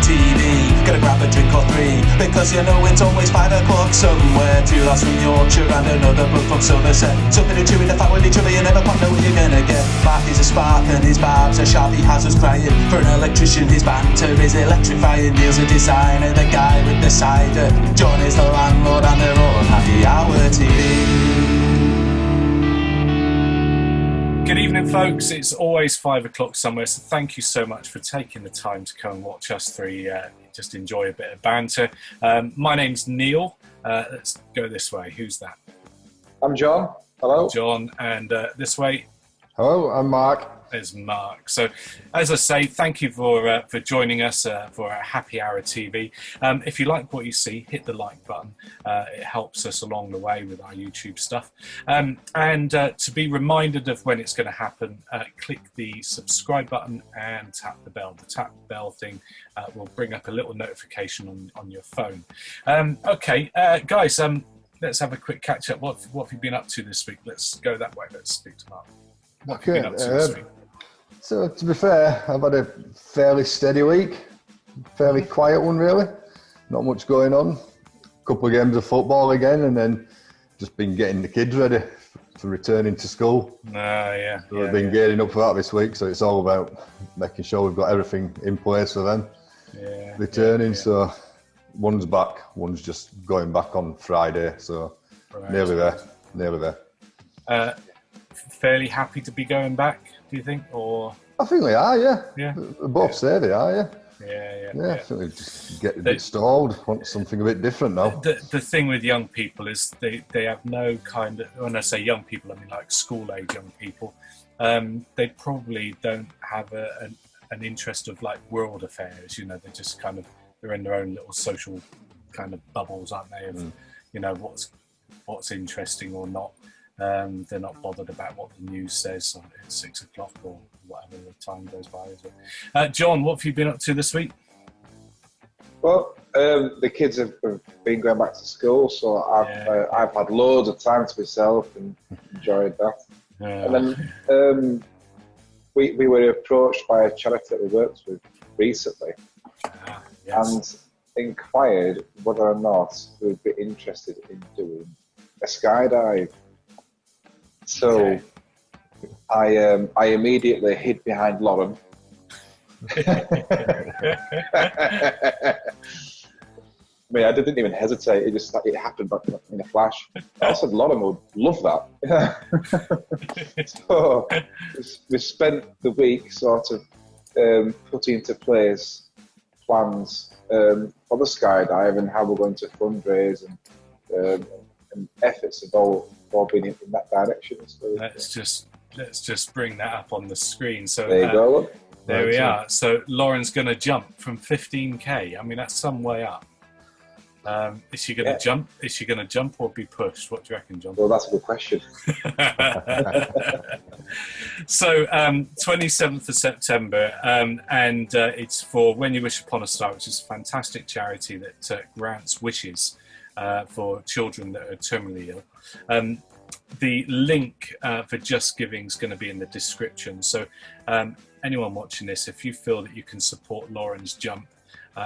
TV. Gonna grab a drink or three, because you know it's always 5 o'clock somewhere. Two lads from Yorkshire and another bloke from Somerset. Something to chew in the fat with each other, you never quite know what you're gonna get. Marky's a spark and his barbs are sharp, he has us crying. For an electrician his banter is electrifying. Neil's a designer, the guy with the cider. John is the landlord and they're all on Happy Hour TV. Good evening, folks. It's always 5 o'clock somewhere, so thank you so much for taking the time to come and watch us three just enjoy a bit of banter. My name's Neil. Let's go this way. Who's that? I'm John. Hello. John. And this way? Hello, I'm Mark. There's Mark. So, as I say, thank you for joining us for our Happy Hour TV. If you like what you see, hit the like button. It helps us along the way with our YouTube stuff. And to be reminded of when it's going to happen, click the subscribe button and tap the bell. The tap bell thing will bring up a little notification on your phone. Okay, guys, let's have a quick catch up. What have you been up to this week? Let's go that way. Let's speak to Mark. What have you been up to this week? So, to be fair, I've had a fairly steady week, fairly quiet one really, not much going on. A couple of games of football again, and then just been getting the kids ready for returning to school. Yeah. So we've been gearing up for that this week, so it's all about making sure we've got everything in place for them returning. So one's back, one's just going back on Friday, so nearly there. Fairly happy to be going back, do you think? Or I think they are, yeah. Both say they are, yeah. Yeah. I think they just get a bit stalled, want something a bit different now. The thing with young people is they have no kind of, when I say young people, I mean like school-age young people. They probably don't have an interest of like world affairs, you know, they're just kind of, they're in their own little social kind of bubbles, aren't they, of, you know, what's interesting or not. They're not bothered about what the news says at 6 o'clock or whatever the time goes by. Is it? John, what have you been up to this week? Well, the kids have been going back to school, so I've had loads of time to myself and enjoyed that. And then we were approached by a charity that we worked with recently and inquired whether or not we would be interested in doing a skydive. So I immediately hid behind Lauren. I mean, I didn't even hesitate. It happened in a flash. I said Lauren would love that. So we spent the week sort of putting into place plans for the skydive and how we're going to fundraise and efforts have all been in that direction. So let's just bring that up on the screen. So there you go. There we are. So Lauren's going to jump from 15k. I mean, that's some way up. Is she going to jump? Is she going to jump or be pushed? What do you reckon, John? Well, that's a good question. So 27th of September, and it's for When You Wish Upon a Star, which is a fantastic charity that grants wishes for children that are terminally ill. The link for Just Giving is going to be in the description. So anyone watching this, if you feel that you can support Lauren's jump,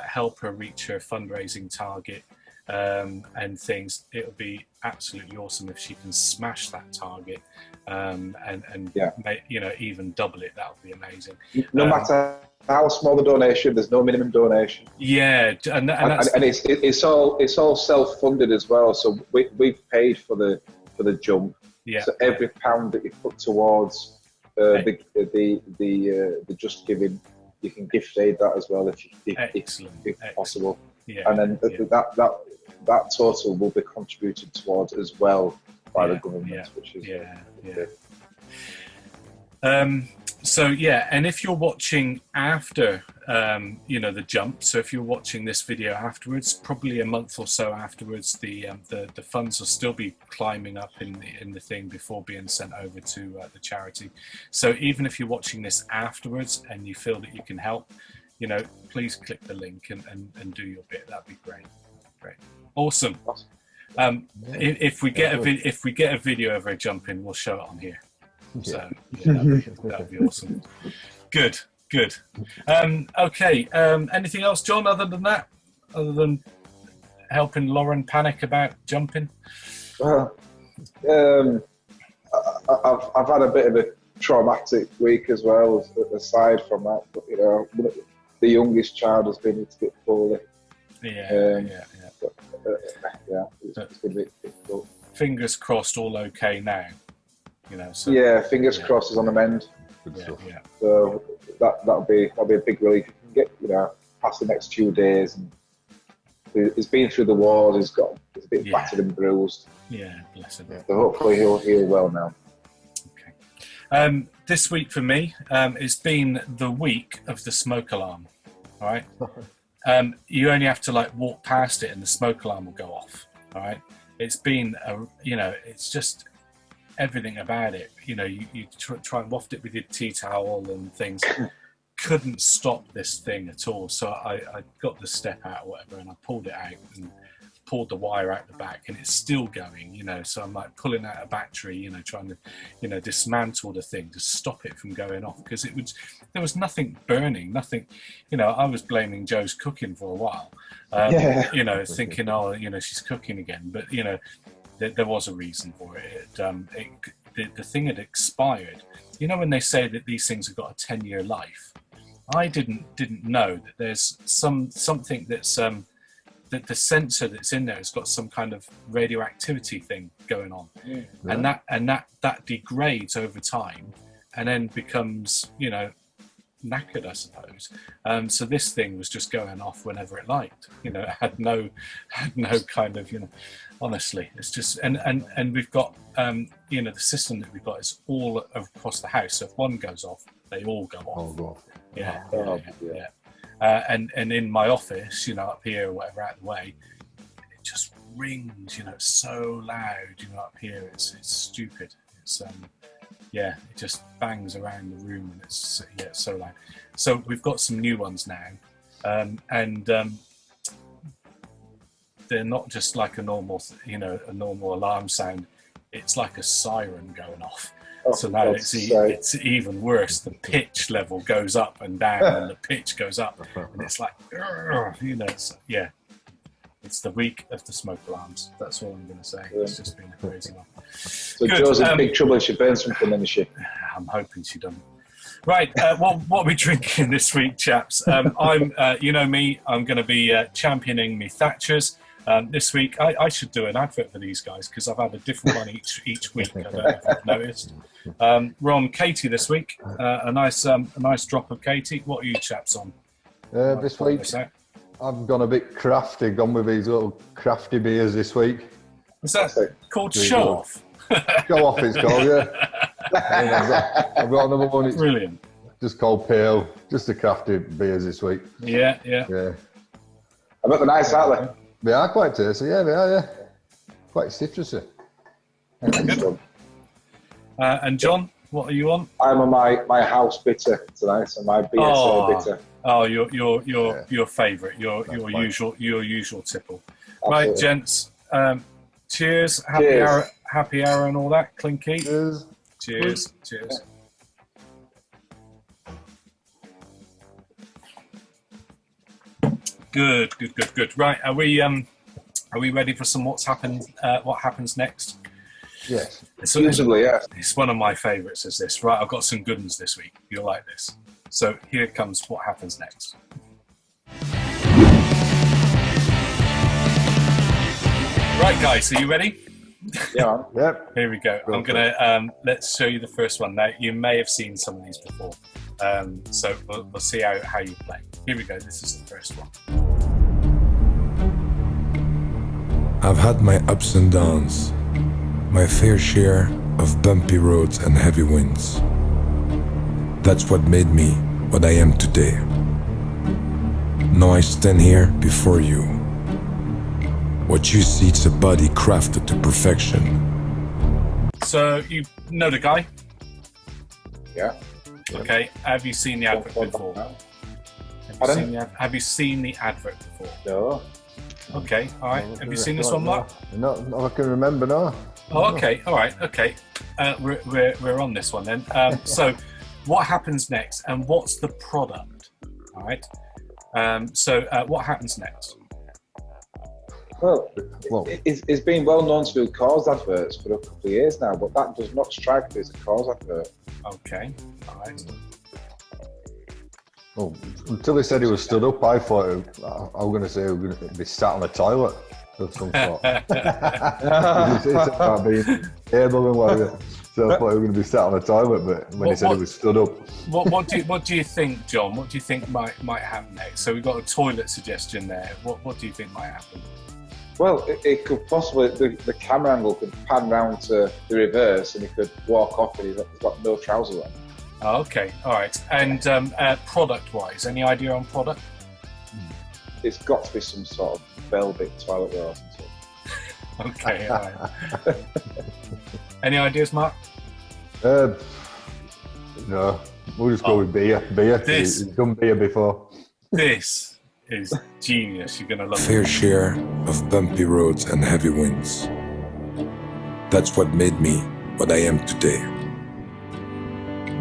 help her reach her fundraising target and things, it would be absolutely awesome if she can smash that target and you know, even double it. That would be amazing. No matter how small the donation, there's no minimum donation. Yeah, and it's all self-funded as well. So we've paid for the jump. Yeah. So every pound that you put towards the Just Giving, you can gift aid that as well if possible. Yeah. And then that total will be contributed towards as well by the government, which is So and if you're watching after you know, the jump, so if you're watching this video afterwards, probably a month or so afterwards, the funds will still be climbing up in the thing before being sent over to the charity. So even if you're watching this afterwards and you feel that you can help, you know, please click the link and do your bit. That'd be great. Awesome. If we get a video of her jumping, we'll show it on here. So that'd be awesome. Good. Good. Okay. Anything else, John, other than that? Other than helping Lauren panic about jumping? I've had a bit of a traumatic week as well, aside from that. But, you know, the youngest child has been a bit poorly. Yeah. But, it's been a bit difficult. Fingers crossed, all okay now. You know. So, fingers crossed is on the mend. Yeah. So that'll be a big relief. Get past the next few days, and he's been through the wars. He's a bit battered and bruised. Yeah, bless him. So hopefully he'll heal well now. Okay. This week for me, it's been the week of the smoke alarm. All right. You only have to walk past it, and the smoke alarm will go off. All right. It's been it's just everything about it. You know, you try and waft it with your tea towel and things. Couldn't stop this thing at all. So I got the step out or whatever, and I pulled it out and pulled the wire out the back, and it's still going. You know, so I'm pulling out a battery. Trying to dismantle the thing to stop it from going off, because there was nothing burning, nothing. I was blaming Joe's cooking for a while. Thinking, she's cooking again, but there was a reason for it. The thing had expired. When they say that these things have got a 10-year life, I didn't know that there's something that's that the sensor that's in there has got some kind of radioactivity thing going on, and that degrades over time, and then becomes knackered, I suppose. So this thing was just going off whenever it liked. It had no kind of honestly, it's just and we've got the system that we've got is all across the house. So if one goes off, they all go off. Yeah. And in my office, up here or whatever, out of the way, it just rings. It's so loud. Up here, it's stupid. It's it just bangs around the room, and it's so loud. So we've got some new ones now, and they're not just like a normal alarm sound. It's like a siren going off. So now it's even worse. The pitch level goes up and down, and the pitch goes up, and it's like, it's the week of the smoke alarms. That's all I'm going to say. It's just been a crazy one. So good. Joe's in big trouble if she burns something, then is she? I'm hoping she doesn't. Right, what are we drinking this week, chaps? I'm, me, I'm going to be championing me Thatchers. This week, I should do an advert for these guys, because I've had a different one each week. I don't know if you've noticed. We're on Katie this week. A nice drop of Katie. What are you chaps on? This week, I've gone a bit crafty. Gone with these little crafty beers this week. Is that called Show Off? Show Off, it's called, yeah. I've got another one. It's brilliant. Just called Pale. Just the crafty beers this week. Yeah. I bet they're nice, aren't they? They are quite tasty, yeah, they are, yeah. Quite citrusy. Good. And John, what are you on? I'm on my house bitter tonight, so my BSO bitter. Oh, your favourite, your usual tipple. Absolutely. Right, gents. Cheers. Happy hour and all that. Clinky. Cheers. Good. Right, are we ready for some what happens next? Yes. Usually, yeah. It's one of my favourites, is this. Right, I've got some good ones this week. You'll like this. So here comes what happens next. Right, guys, are you ready? Yeah. Yep. Here we go. I'm gonna let's show you the first one. Now, you may have seen some of these before, so we'll see how you play. Here we go. This is the first one. I've had my ups and downs, my fair share of bumpy roads and heavy winds. That's what made me what I am today. Now I stand here before you. What you see is a body crafted to perfection. So you know the guy? Yeah. Okay. Have you seen the advert before? Have you seen the advert before? No. Okay. All right. Have you seen this one, Mark? Not I can remember, no. Oh, okay. All right. Okay. We're on this one then. So what happens next, and what's the product? All right. So what happens next? Well, it's been well known to do cause adverts for a couple of years now, but that does not strike me as a cause advert. Okay, all right. Well, until he said he was stood up, I thought I was going to say we were going to be sat on a toilet of some sort. It's about being able and whatever. So I thought we were going to be sat on a toilet, but when he said he was stood up. What do you think, John? What do you think might happen next? So we've got a toilet suggestion there. What do you think might happen? Well, it could possibly, the camera angle could pan round to the reverse and he could walk off and he's got no trousers on. Oh, okay, all right. And product-wise, any idea on product? It's got to be some sort of velvet toilet roll or something. Okay, all right. Any ideas, Mark? No, we'll just go with beer. He's done beer before. This is genius. You're going to love it. Fair share of bumpy roads and heavy winds. That's what made me what I am today.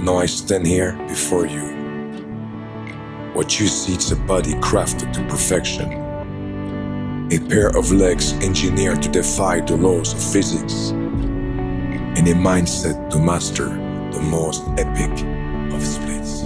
Now I stand here before you. What you see is a body crafted to perfection. A pair of legs engineered to defy the laws of physics. And a mindset to master the most epic of splits.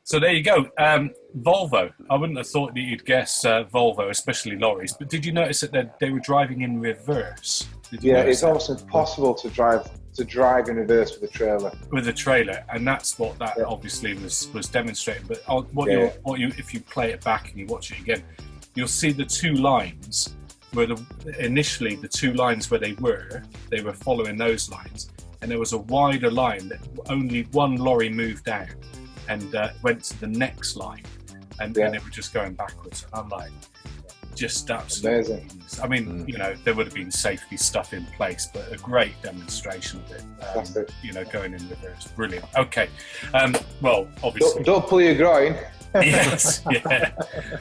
So there you go. Volvo. I wouldn't have thought that you'd guess Volvo, especially lorries. But did you notice that they were driving in reverse? Yeah, it's almost impossible to drive in reverse with a trailer. With a trailer, and that's what that obviously was demonstrating. But if you play it back and you watch it again, you'll see the two lines where initially the two lines where they were following those lines, and there was a wider line that only one lorry moved down and went to the next line, and they were just going backwards. And I'm like, just absolutely amazing. I mean, you know, there would have been safety stuff in place, but a great demonstration of it. You know, going in reverse, brilliant. Okay, well, obviously, don't pull your groin. Yes, yeah.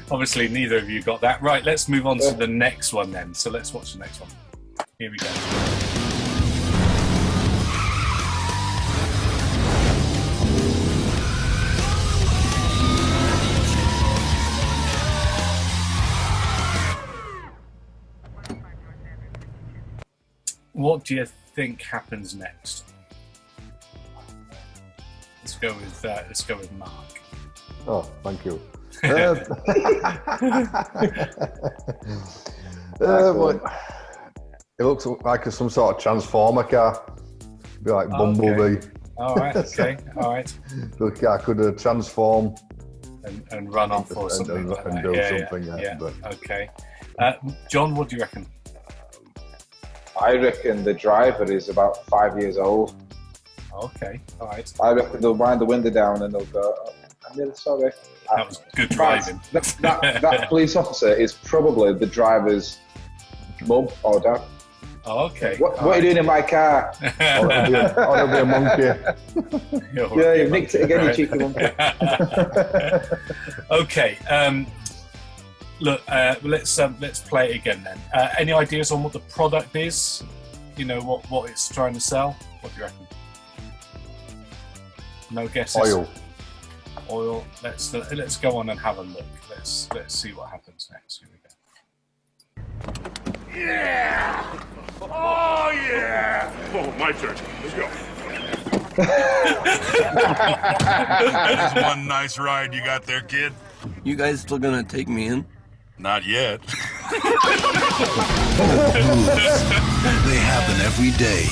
Obviously, neither of you got that right. Let's move on to the next one then. So let's watch the next one. Here we go. What do you think happens next? Let's go with Mark. Oh, thank you. It looks like some sort of transformer car. Be like Bumblebee. Okay. All right. Okay. All right. The car could transform and run off or something and like that. do something. Yeah. But. Okay. John, what do you reckon? I reckon the driver is about 5 years old. Okay, all right. I reckon they'll wind the window down and they'll go, "Oh, I'm really sorry." That was good driving. That police officer is probably the driver's mum or dad. Oh, okay. What are you doing in my car? It'll be a monkey. Yeah, you've nicked it again, you cheeky monkey. Okay. Look, let's play it again then. Any ideas on what the product is? You know what it's trying to sell. What do you reckon? No guesses. Oil. Let's go on and have a look. Let's see what happens next. Here we go. Yeah! Oh yeah! Oh, my turn. Let's go. That's one nice ride you got there, kid. You guys still gonna take me in? Not yet. They happen every day.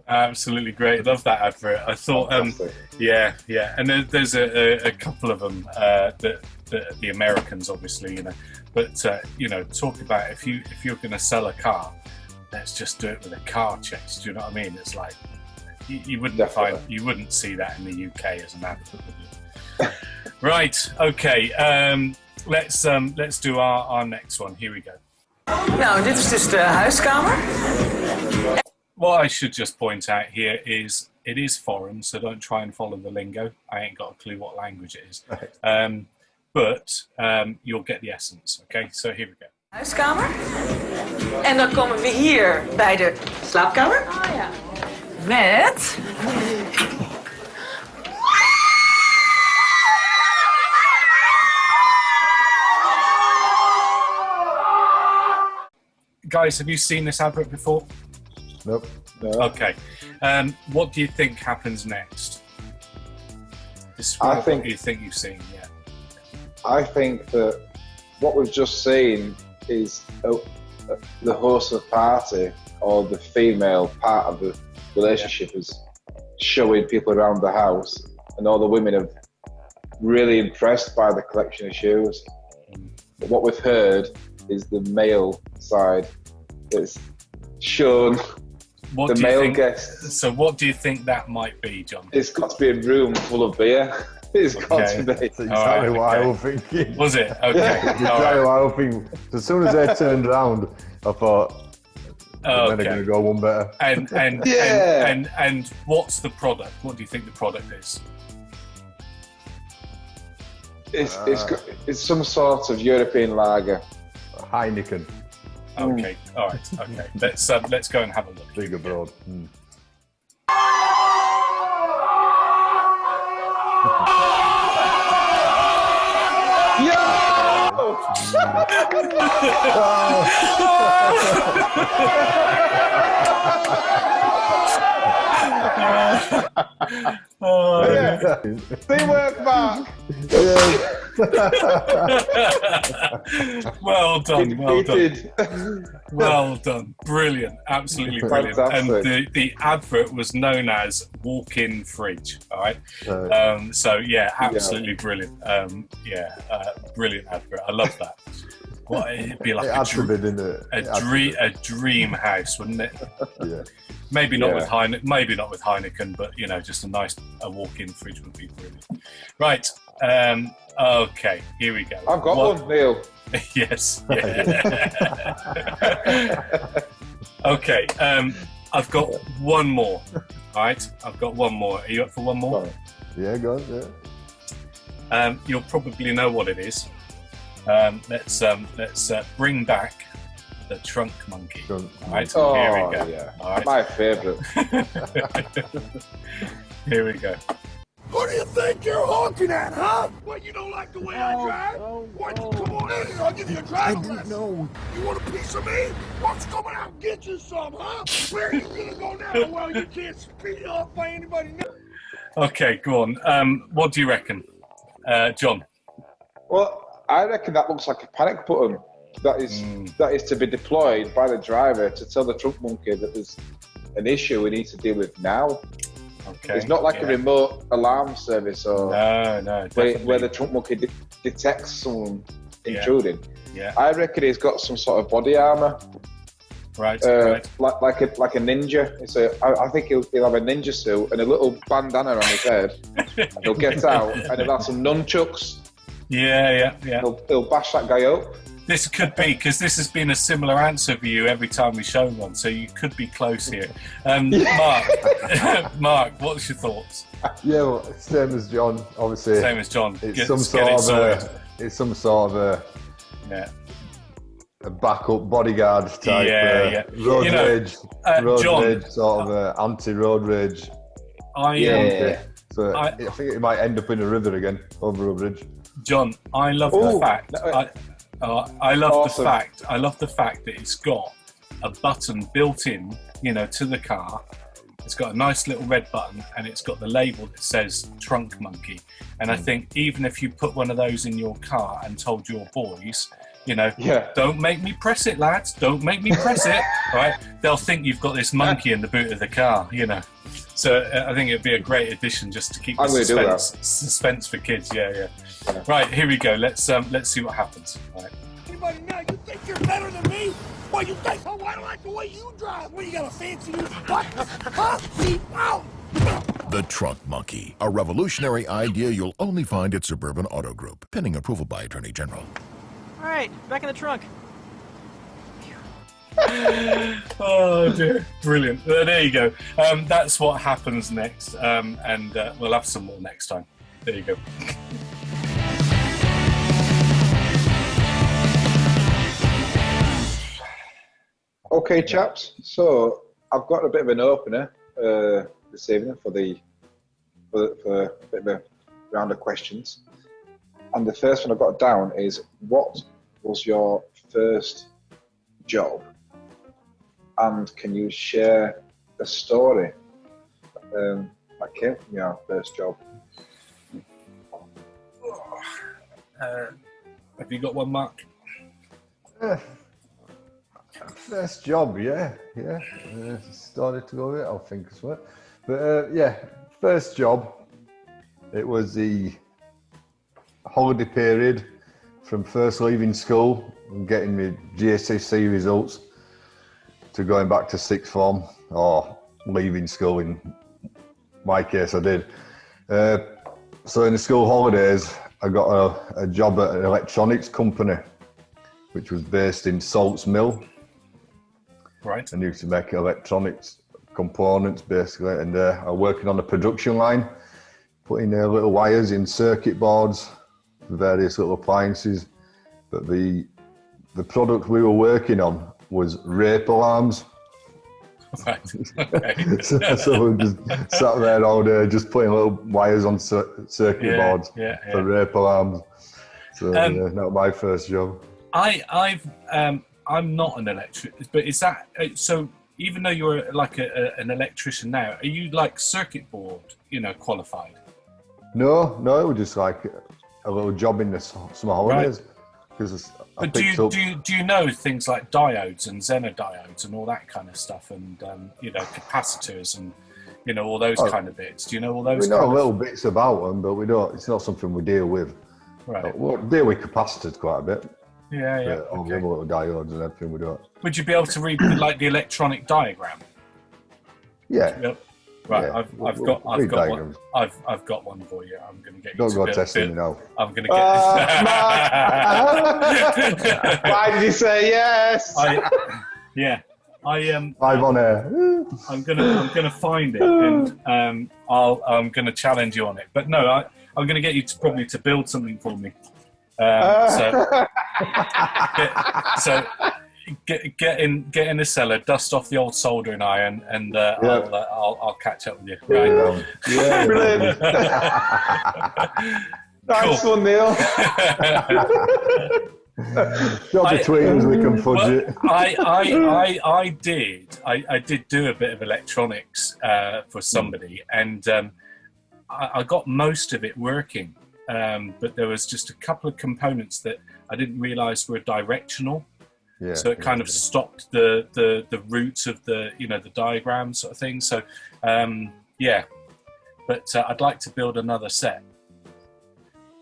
Absolutely great. Love that advert. I thought, yeah. And there's a couple of them that the Americans, obviously, you know. But talk about if you're going to sell a car, let's just do it with a car chase. Do you know what I mean? It's like you wouldn't see that in the UK as an advert, would you? Right. Okay. Let's do our next one. Here we go. Nou, dit is dus de huiskamer. What I should just point out here is it is foreign, so don't try and follow the lingo. I ain't got a clue what language it is. But you'll get the essence. Okay, so here we go. Huiskamer. En dan komen we hier bij de slaapkamer. Oh ja. Met... Guys, have you seen this advert before? Nope. No. Okay. What do you think happens next? Describe what you think you've seen. Yeah. I think that what we've just seen is the host of the party or the female part of the relationship is showing people around the house, and all the women are really impressed by the collection of shoes. But what we've heard is the male side that's shown. What the male guests. So what do you think that might be, John? It's got to be a room full of beer. It's got to be. That's exactly what I was thinking. Was it? Okay. Exactly what I was thinking. As soon as they turned around, I thought, they're going to go one better. And what's the product? What do you think the product is? It's some sort of European lager. Heineken. Okay. All right. Okay. Let's go and have a look. Big abroad. They work back. Well done. Brilliant. Absolutely brilliant. Fantastic. And the advert was known as walk-in fridge. All right. So yeah, absolutely brilliant. Brilliant advert. I love that. Well, it'd be like a dream house, wouldn't it? Yeah. Maybe not with Heineken, but just a walk-in fridge would be brilliant. Right. Okay. Here we go. I've got one, Neil. Yes. Okay. I've got one more. All right. I've got one more. Are you up for one more? Yeah, go on. Yeah. You'll probably know what it is. Let's bring back the trunk monkey. All right. Oh, here we go. Yeah. All right. My favourite. Here we go. Who do you think you're honking at, huh? What, you don't like the way I drive? What? Come on in, I'll give you a driving lesson. You want a piece of me? Why don't you come out and get you some, huh? Where are you gonna go now? Well, you can't speed up by anybody now. Okay, go on. What do you reckon, John? Well, I reckon that looks like a panic button that is to be deployed by the driver to tell the trunk monkey that there's an issue we need to deal with now. Okay. It's not like a remote alarm service or where the trunk monkey detects someone intruding. Yeah. I reckon he's got some sort of body armor. Right. Like a ninja. I think he'll have a ninja suit and a little bandana on his head. And he'll get out and he'll have some nunchucks. Yeah. He'll bash that guy up. This could be, because this has been a similar answer for you every time we've shown one, so you could be close here. Mark, what's your thoughts? Yeah, well, same as John, obviously. Same as John. It's some sort of a backup bodyguard type. Road rage, sort of anti-road rage. So I think it might end up in a river again, over a bridge. John, I love the fact. I love the fact that it's got a button built in, to the car. It's got a nice little red button, and it's got the label that says "Trunk Monkey." And I think even if you put one of those in your car and told your boys, Don't make me press it, lads. Don't make me press it. Right? They'll think you've got this monkey in the boot of the car, So I think it'd be a great addition just to keep the suspense for kids. Yeah. Right, here we go. Let's see what happens. All right. Anybody now, you think you're better than me? What you think? Oh, I don't like the way you drive. What, you got a fancy new truck? Huh? Keep out! The Trunk Monkey, a revolutionary idea you'll only find at Suburban Auto Group, pending approval by Attorney General. All right, back in the trunk. Oh dear, brilliant. There you go. That's what happens next, and we'll have some more next time. There you go. Okay, chaps. So I've got a bit of an opener this evening for a bit of a round of questions. And the first one I've got down is, what was your first job? And can you share a story that came from your first job? Have you got one, Mark? First job, yeah. Started to go with it, I think as well. But first job, it was the holiday period from first leaving school and getting my GCSE results to going back to sixth form, or leaving school in my case I did. So in the school holidays, I got a job at an electronics company, which was based in Salts Mill. Right. And used to make electronics components basically, and I was working on the production line, putting little wires in circuit boards for various little appliances. But the product we were working on was rape alarms. Right. Okay. so we just sat there all day, just putting little wires on circuit boards for rape alarms. So not my first job. I'm not an electrician, but is that so? Even though you're like an electrician now, are you like circuit board, qualified? No, it was just like a little job in the summer holidays. Because but do you know things like diodes and Zener diodes and all that kind of stuff, and capacitors and all those kind of bits? Do you know all those? We know little bits about them, but we don't. It's not something we deal with. Right. We'll deal with capacitors quite a bit. Yeah. All the little diodes and everything we do. Would you be able to read like the electronic diagram? Yeah. Yep. Right. Yeah. I've got one. I've got one for you. I'm going to get you. Don't go testing me now. I'm going to get. Why did you say yes? I am. Live on air. I'm gonna find it, and I'm gonna challenge you on it. But no, I'm gonna get you to build something for me. Get in the cellar, dust off the old soldering iron, and I'll catch up with you. Right? Yeah, brilliant. Nice one, Neil. Job between us, we can fudge it. I did do a bit of electronics for somebody, and I got most of it working. But there was just a couple of components that I didn't realise were directional. Yeah, so it kind of stopped the roots of the the diagram sort of thing. So but I'd like to build another set,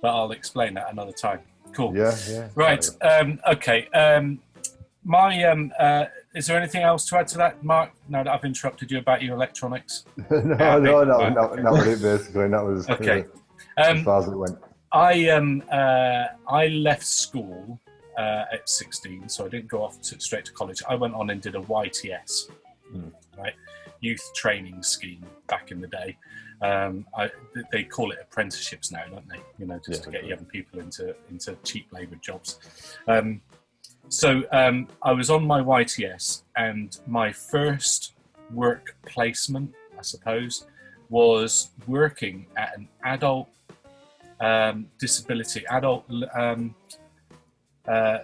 but I'll explain that another time. Cool. Yeah. Right. Okay. Is there anything else to add to that, Mark? Now that I've interrupted you about your electronics. No, that was it basically. That was okay. As far as it went. I left school at 16, so I didn't go off straight to college. I went on and did a YTS, right, youth training scheme back in the day. They call it apprenticeships now, don't they? Just to get young people into cheap labour jobs. So I was on my YTS, and my first work placement, I suppose, was working at an adult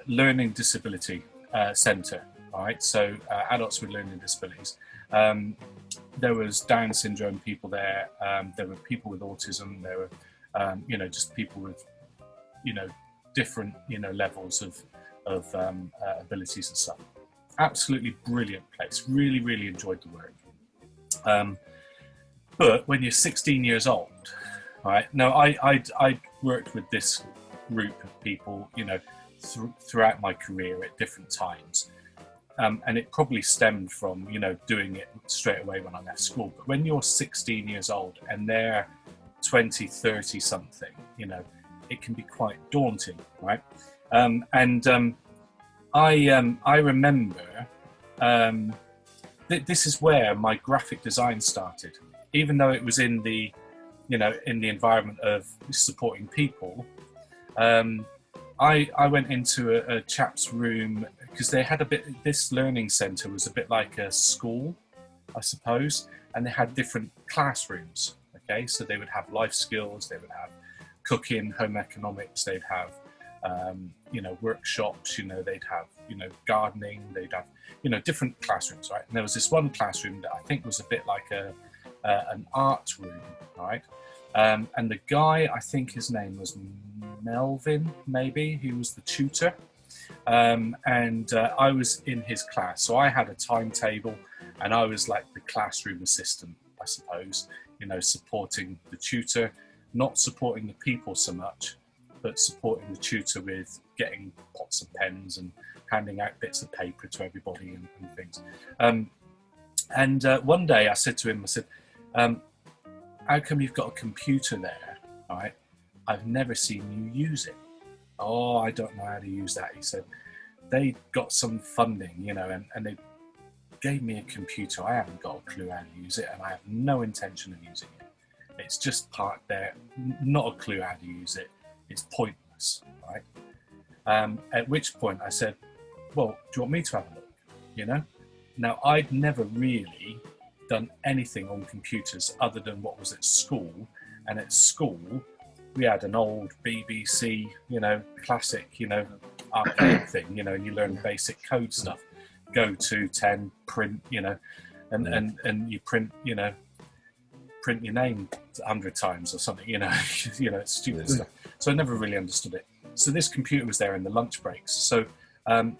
learning disability centre. All right, so adults with learning disabilities. There was Down syndrome people there. There were people with autism. There were, just people with, different, levels of abilities and stuff. Absolutely brilliant place. Really, really enjoyed the work. But when you're 16 years old, right? Now, I worked with this group of people, you know, throughout my career at different times. And it probably stemmed from, you know, doing it straight away when I left school. But when you're 16 years old and they're 20, 30 something, you know, it can be quite daunting, right? I remember this is where my graphic design started. Even though it was in the, you know, in the environment of supporting people, I went into a chap's room because they had this learning centre was a bit like a school, I suppose, and they had different classrooms, okay? So they would have life skills, they would have cooking, home economics, they'd have, you know, workshops, you know, they'd have, you know, gardening, they'd have, you know, different classrooms, right? And there was this one classroom that I think was a bit like an art room, right? And the guy, I think his name was Melvin, maybe, he was the tutor. I was in his class, so I had a timetable and I was like the classroom assistant, I suppose, you know, supporting the tutor, not supporting the people so much, but supporting the tutor with getting pots and pens and handing out bits of paper to everybody and things. One day I said to him, I said, how come you've got a computer there, right? I've never seen you use it. Oh, I don't know how to use that. He said, they got some funding, you know, and they gave me a computer. I haven't got a clue how to use it, and I have no intention of using it. It's just parked there, not a clue how to use it. It's pointless, right? At which point I said, well, do you want me to have a look, you know? Now, I'd never really done anything on computers other than what was at school, and at school, we had an old BBC, you know, classic, you know, arcade thing, you know, and you learn basic code stuff. Go to 10, print, you know, and you print, you know, print your name 100 times or something, you know, you know, it's stupid stuff. So I never really understood it. So this computer was there in the lunch breaks. So I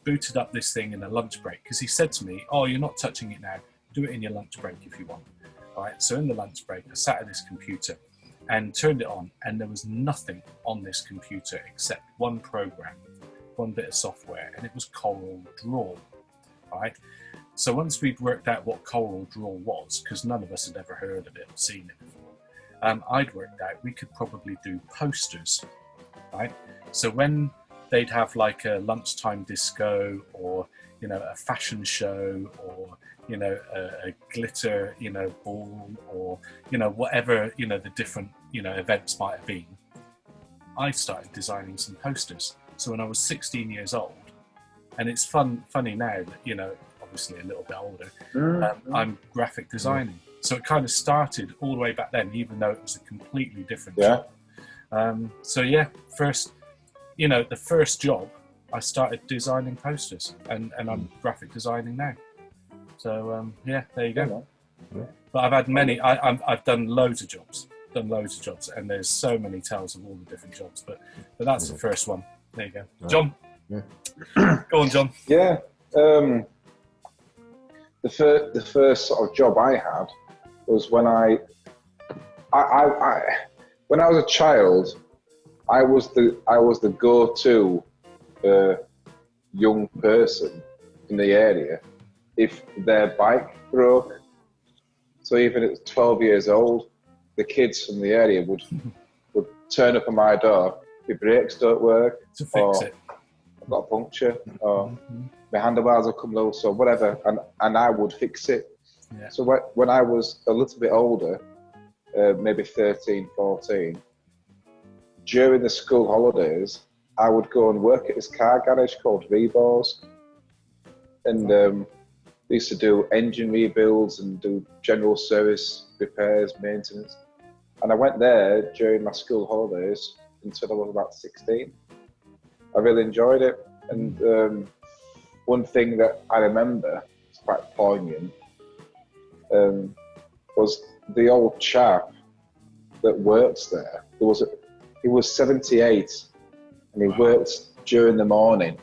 booted up this thing in the lunch break because he said to me, oh, you're not touching it now. Do it in your lunch break if you want. All right. So in the lunch break, I sat at this computer and turned it on, and there was nothing on this computer except one program, one bit of software, and it was Coral Draw, right? So once we'd worked out what Coral Draw was, because none of us had ever heard of it or seen it before, I'd worked out we could probably do posters, right? So when they'd have like a lunchtime disco, or, you know, a fashion show, or, you know, a glitter, you know, ball, or, you know, whatever, you know, the different, you know, events might have been, I started designing some posters. So when I was 16 years old, and it's funny now that, you know, obviously a little bit older, I'm graphic designing. So it kind of started all the way back then, even though it was a completely different job. So yeah, you know, the first job, I started designing posters, and I'm graphic designing now. So yeah, there you go. But I've had many. I've done loads of jobs, and there's so many tales of all the different jobs. But that's the first one. There you go, John. Go on, John. Yeah. The first sort of job I had was when I when I was a child. I was the go-to young person in the area if their bike broke. So even at 12 years old, the kids from the area would turn up at my door. Your brakes don't work, to fix it. I've got a puncture, or my handlebars will come loose, or whatever, and I would fix it. Yeah. So when I was a little bit older, maybe 13, 14, during the school holidays, I would go and work at this car garage called Rebos, and they used to do engine rebuilds and do general service repairs, maintenance. And I went there during my school holidays until I was about 16. I really enjoyed it, and one thing that I remember, it's quite poignant, was the old chap that works there. He was 78, and he worked during the morning,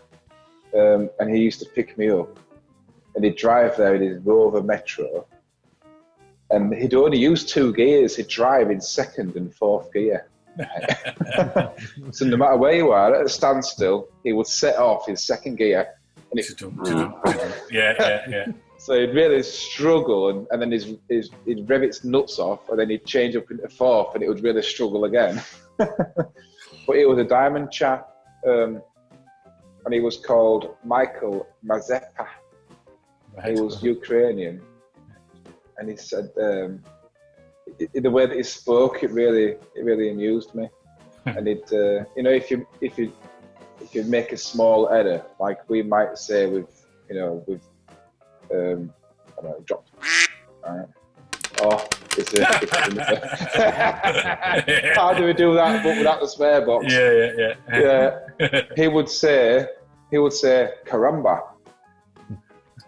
and he used to pick me up, and he'd drive there in his Rover Metro, and he'd only use 2 gears. He'd drive in 2nd and 4th gear. So no matter where you are, at a standstill, he would set off in 2nd gear, and So he'd really struggle, and then he'd rev its nuts off, and then he'd change up into 4th, and it would really struggle again. But he was a diamond chap, and he was called Michael Mazepa. He was Ukrainian, and he said, the way that he spoke, it really amused me. And it, if you make a small error, like we might say with I don't know, dropped. Oh, how do we do that? But without the swear box. Yeah. He would say caramba,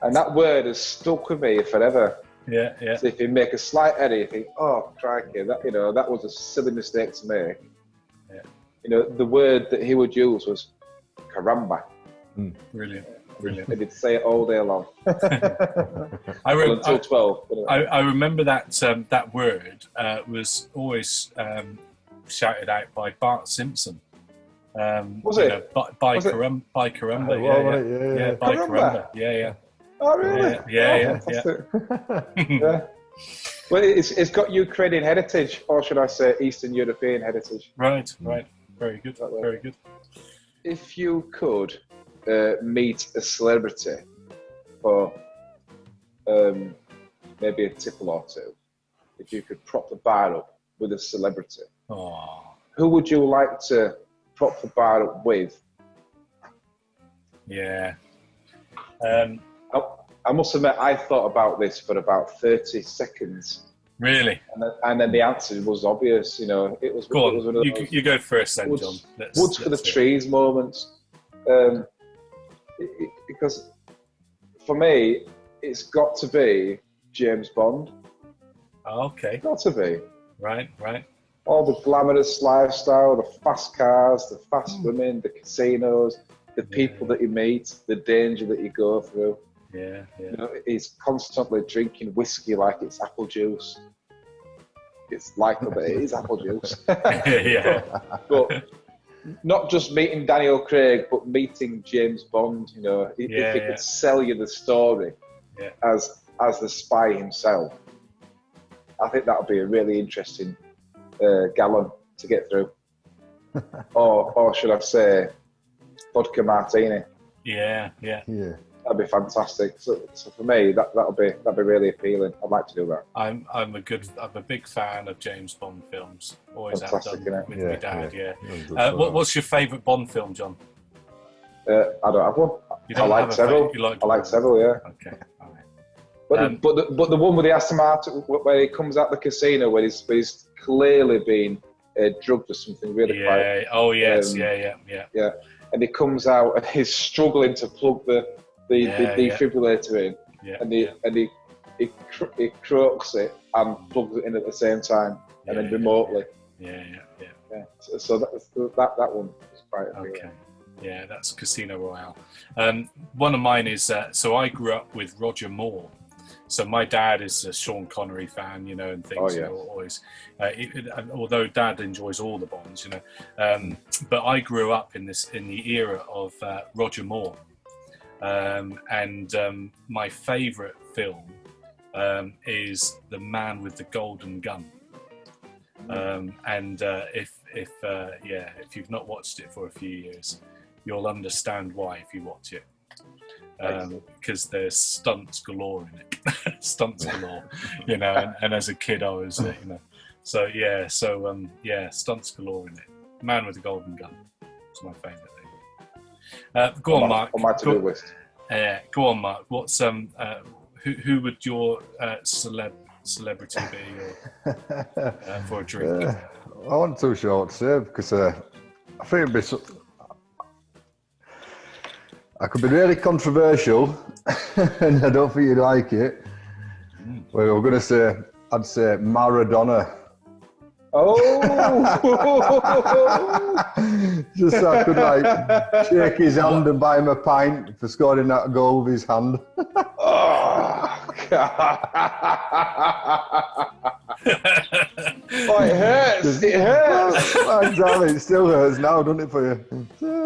and that word has stuck with me forever. Yeah. So if you make a slight error, you think, oh crikey, that was a silly mistake to make. Yeah. The word that he would use was caramba. Brilliant. And he'd say it all day long. Until 12. I remember that word was always shouted out by Bart Simpson. Was it? By caramba. By caramba. Yeah. Oh, really? Yeah. Yeah. Well, it's got Ukrainian heritage, or should I say Eastern European heritage. Right. Very good. Very good. If you could meet a celebrity for maybe a tipple or two, if you could prop the bar up with a celebrity, who would you like to prop the bar up with? Yeah. I must admit, I thought about this for about 30 seconds. Really? And then the answer was obvious. It was. Go on. It was one of those you go first, then, John. Woods for the trees moments. Because for me, it's got to be James Bond. Okay. Got to be. Right. All the glamorous lifestyle, the fast cars, the fast women, the casinos, the people that you meet, the danger that you go through. Yeah. He's constantly drinking whiskey like it's apple juice. It's likely that it is apple juice. Yeah. But not just meeting Daniel Craig, but meeting James Bond. If he could sell you the story as the spy himself, I think that would be a really interesting gallon to get through. or should I say, vodka martini? Yeah. That'd be fantastic. So for me, that'd be really appealing. I'd like to do that. I'm a big fan of James Bond films. Always have done with my dad. Yeah. What's your favourite Bond film, John? I don't have one. I like several. I like several. Yeah. Okay. All right. But the one with the Aston Martin where he comes out the casino where he's clearly been drugged or something really quite. Oh yes. Yeah. And he comes out and he's struggling to plug the defibrillator in, and he croaks it and plugs it in at the same time, and then remotely. Yeah. So that one was quite appealing. Okay. Yeah, that's Casino Royale. One of mine is so I grew up with Roger Moore. So my dad is a Sean Connery fan, and things. Always. Although Dad enjoys all the Bonds, but I grew up in the era of Roger Moore. And my favourite film is The Man with the Golden Gun. And if you've not watched it for a few years, you'll understand why if you watch it. Because there's stunts galore in it, stunts galore, And as a kid, I was, So stunts galore in it. Man with the Golden Gun. It's my favourite. Go on, Mark. On my to-do list. Go on, Mark. What's who would your celebrity be for a drink? I wasn't too sure what to say because I think it'd be. I could be really controversial, and I don't think you'd like it. Well, we're going to say, I'd say Maradona. Oh! Just so I could like shake his hand and buy him a pint for scoring that goal with his hand. Oh, God. Oh, it hurts. It hurts. Exactly. It still hurts now, doesn't it, for you?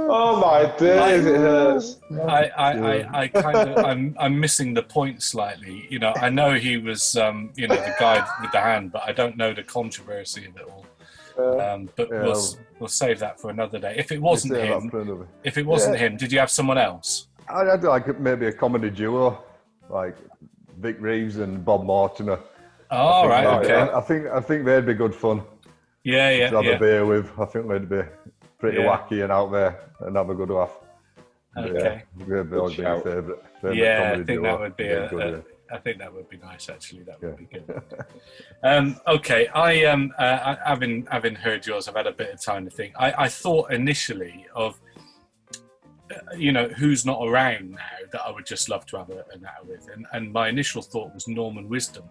Oh my days, it hurts. I kind of, I'm missing the point slightly. You know, I know he was, you know, the guy with the hand, but I don't know the controversy of it all. But yeah, we'll save that for another day. If it wasn't him, did you have someone else? I'd like maybe a comedy duo, like Vic Reeves and Bob Mortimer. Oh, right, okay. I think they'd be good fun. Yeah. To have a beer with. I think they'd be pretty wacky and out there and have a good laugh. Okay. They'd always be my favourite yeah, comedy I think duo. that would be I think that would be nice. Actually, that would be good. Okay, having heard yours, I've had a bit of time to think. I thought initially of, you know, who's not around now that I would just love to have an hour with, and my initial thought was Norman Wisdom.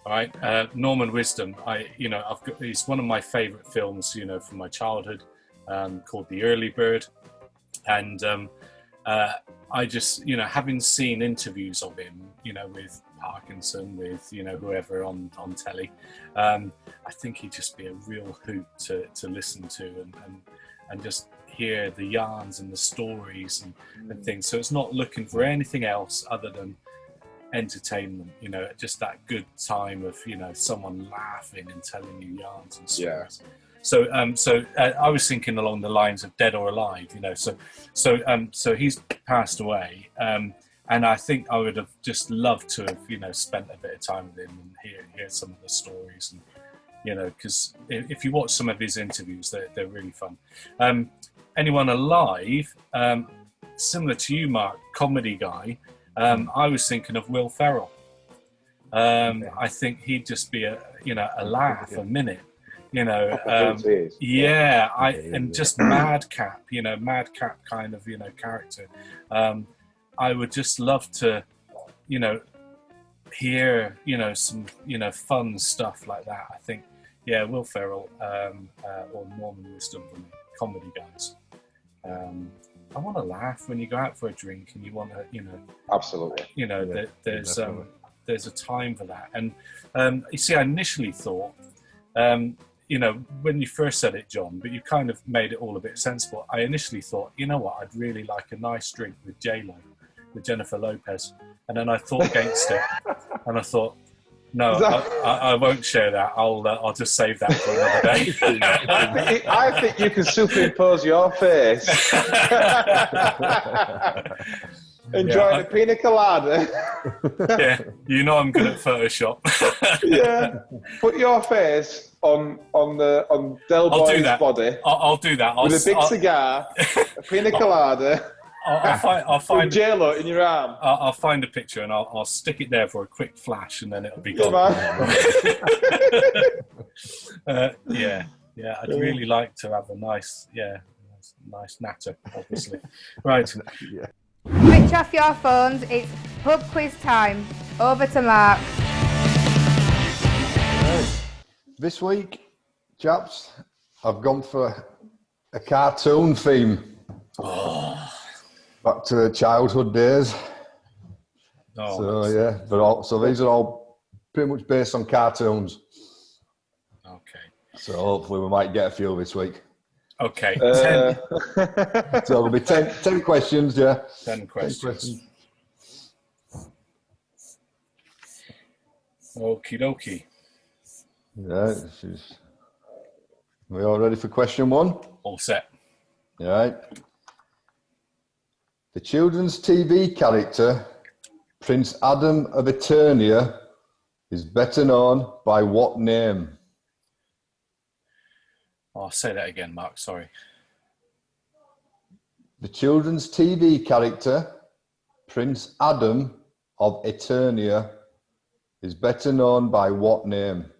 All right, Norman Wisdom. He's one of my favourite films, you know, from my childhood, called The Early Bird, and I just, you know, having seen interviews of him, you know, with Parkinson, with, you know, whoever on telly, I think he'd just be a real hoot to listen to and just hear the yarns and the stories and things. So it's not looking for anything else other than entertainment, you know, just that good time of, you know, someone laughing and telling you yarns and stories. Yeah. So I was thinking along the lines of Dead or Alive, you know. So he's passed away, and I think I would have just loved to have, you know, spent a bit of time with him and hear some of the stories, and, you know, because if you watch some of his interviews, they're really fun. Anyone alive, similar to you, Mark, comedy guy. I was thinking of Will Ferrell. I think he'd just be a laugh a minute. You know, and just madcap kind of, you know, character. I would just love to, you know, hear, you know, some, you know, fun stuff like that. I think, yeah, Will Ferrell or Norman Wisdom, for me, comedy guys. I want to laugh when you go out for a drink and you want to, you know, absolutely, you know, there's a time for that. And you see, I initially thought. You know, when you first said it, John, but you kind of made it all a bit sensible. I initially thought, you know what, I'd really like a nice drink with J-Lo, with Jennifer Lopez. And then I thought against it. And I thought, no, I won't share that. I'll just save that for another day. I think you can superimpose your face. Enjoy the pina colada. Yeah, you know I'm good at Photoshop. Yeah, put your face on Del Boy's body. I'll do that. With a big cigar, a pina colada. I'll find J-Lo in your arm. I'll find a picture and I'll stick it there for a quick flash, and then it'll be gone. Yeah. I'd really like to have a nice natter, obviously. Right. Yeah. Switch off your phones, it's pub quiz time. Over to Mark. Right. This week, chaps, I've gone for a cartoon theme. Oh. Back to childhood days. Oh, so yeah, so these are all pretty much based on cartoons. Okay. So hopefully we might get a few this week. Okay. 10. So it'll be 10 questions, yeah. 10 questions. Okie dokie. Yeah. We all ready for question 1? All set. All right. The children's TV character, Prince Adam of Eternia, is better known by what name? I'll say that again, Mark, sorry. The children's TV character, Prince Adam of Eternia, is better known by what name?